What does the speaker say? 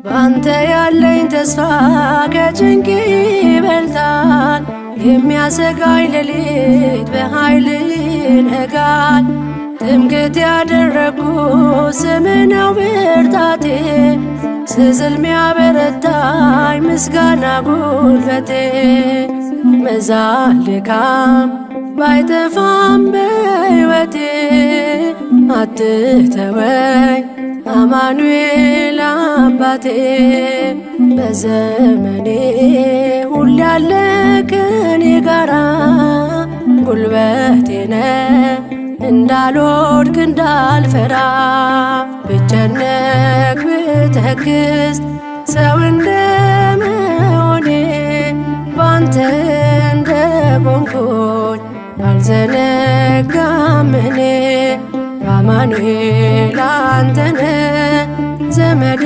ባንተ ያለኝ ተስፋ ከጭንቅ ይበልጣል። የሚያሰጋኝ ሌሊት በኃይል ይነጋል። ትምክህት ያደረግኩ ስምህ ነው ብርታቴ። ስዝል ሚያበረታኝ ምስጋና ጉልበቴ። መዛል ድካም ባይጠፋም በሕይወቴ አትተወኝ አማኑኤል አባቴ። በዘመኔ ሁሌ ያለ ከኔ ጋራ ጉልበቴ ነህ እንዳልወድቅ እንዳልፈራ። ብጨነቅ ብተክዝ ሰው እንደመሆኔ ባንተ እንደቆምኩኝ አልዘነጋም እኔ። አማኑኤል አንተነህ ዘመዴ